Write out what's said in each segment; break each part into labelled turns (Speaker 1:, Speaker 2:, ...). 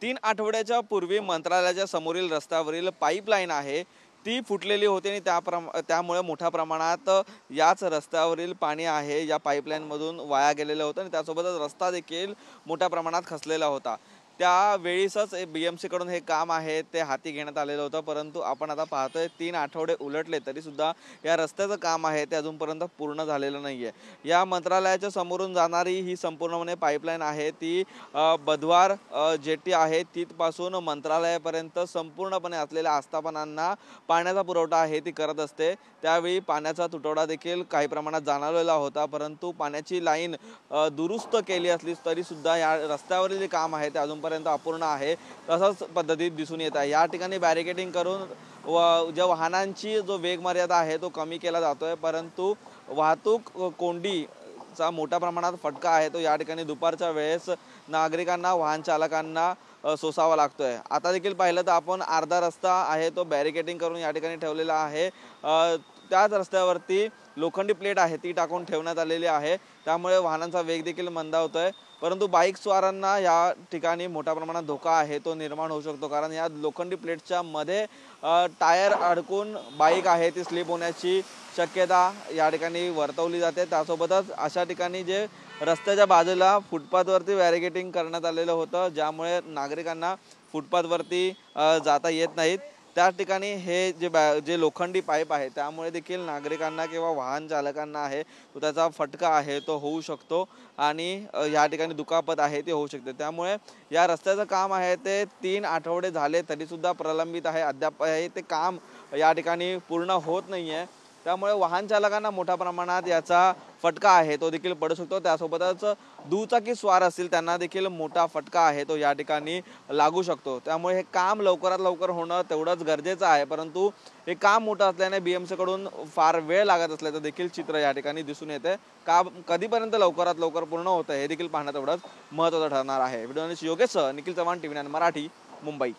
Speaker 1: 3 आठवड्याच्या पूर्वी मंत्रालयाच्या समोरील रस्त्यावरील पाईपलाईन आहे ती फुटलेली होती आणि त्यामुळे मोठ्या प्रमाणात याच रस्त्यावरील पाणी आहे या पाईपलाईनमधून वाया गेलेलं होतं आणि त्यासोबतच रस्ता देखील मोठ्या प्रमाणात खचलेला होता। त्यावेळीच BMC कडून हे काम आहे ते हाती घेण्यात आलेलं होतं, परंतु आपण आता पाहतोय 3 आठवडे उलटले तरी सुद्धा या रस्त्याचं काम आहे ते अजूनपर्यंत पूर्ण झालेलं नाहीये। या मंत्रालयाच्या समोरून जाणारी ही संपूर्णपणे पाईपलाईन आहे ती बुधवार जेटी आहे तिथपासून मंत्रालयापर्यंत संपूर्णपणे असलेल्या आस्थापनांना पाण्याचा पुरवठा आहे ती करत असते। त्यावेळी पाण्याचा तुटवडा देखील काही प्रमाणात जाणवलेला होता, परंतु पाण्याची लाईन दुरुस्त केली असली तरी सुद्धा या रस्त्यावरील जे काम आहे ते अजूनपर्यंत अपूर्ण आहे तसंच पद्धतीत दिसून येत आहे। या ठिकाणी बॅरिकेडिंग करून ज्या वाहनांची जो वेग मर्यादा आहे तो कमी केला जातोय, परंतु वाहतूक कोंडीचा मोठ्या प्रमाणात फटका आहे तो या ठिकाणी दुपारच्या वेळेस नागरिकांना वाहन चालकांना सोसावा लागतोय। आता देखील पाहिलं तर आपण अर्धा रस्ता आहे तो बॅरिकेडिंग करून या ठिकाणी ठेवलेला आहे। त्याच रस्त्यावरती लोखंडी प्लेट आहे ती टाकून ठेवण्यात आलेली आहे, त्यामुळे वाहनांचा वेग देखील मंदावतोय, परंतु बाईक स्वारांना या ठिकाणी मोठ्या प्रमाणात धोका आहे तो निर्माण होऊ शकतो, कारण या लोखंडी प्लेटच्या मध्ये टायर अडकून बाईक आहे ती स्लिप होण्याची शक्यता या ठिकाणी वर्तवली जाते। त्यासोबतच अशा ठिकाणी जे रस्त्याच्या बाजूला फुटपाथवरती बॅरिकेडिंग करण्यात आलेलं होतं ज्यामुळे नागरिकांना फुटपाथवरती जाता येत नाहीत, त्या ठिकाणी हे जे लोखंडी पाईप आहे त्यामुळे देखील नागरिकांना किंवा वाहन चालकांना आहे तो त्याचा फटका आहे तो होऊ शकतो आणि या ठिकाणी दुखापत आहे ती होऊ शकते। त्यामुळे या रस्त्याचं काम आहे ते 3 आठवडे झाले तरी सुद्धा प्रलंबित आहे, अद्याप ते काम या ठिकाणी पूर्ण होत नाहीये, त्यामुळे वाहन चालकांना मोठ्या प्रमाणात याचा फटका आहे तो देखील पडू शकतो। त्यासोबतच दुचाकी स्वार असतील त्यांना देखील मोठा फटका आहे तो या ठिकाणी लागू शकतो। त्यामुळे हे काम लवकरात लवकर होणं तेवढंच गरजेचं आहे, परंतु हे काम मोठं असल्याने BMC कडून फार वेळ लागत असल्याचं देखील चित्र या ठिकाणी दिसून येते। काम कधीपर्यंत लवकरात लवकर पूर्ण होतं हे देखील पाहणं तेवढंच महत्त्वाचं ठरणार आहे। Video Yogesh Nikhil Chavan TV9 Marathi Mumbai.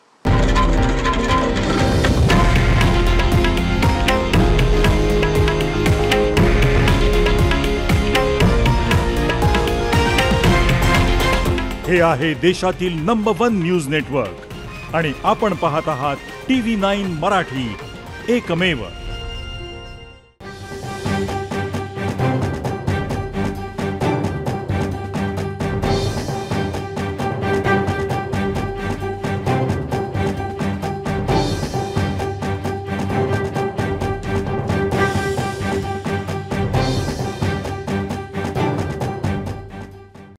Speaker 2: हे आहे देशातील नंबर 1 न्यूज नेटवर्क आणि आपण पाहत आहात TV9 मराठी, एकमेव।